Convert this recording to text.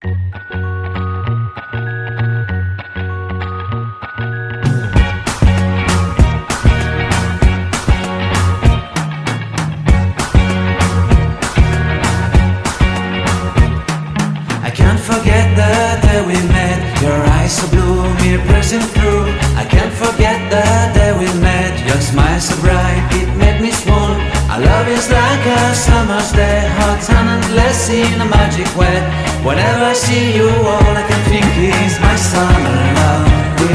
I can't forget the day we met. Your eyes so blue, me pressing through. I can't forget the day we met. Your smile so bright, it made me swoon. Our love is like a summer's day, hot and endless in a magic way. Whenever I see you, all I can think is my summer love. We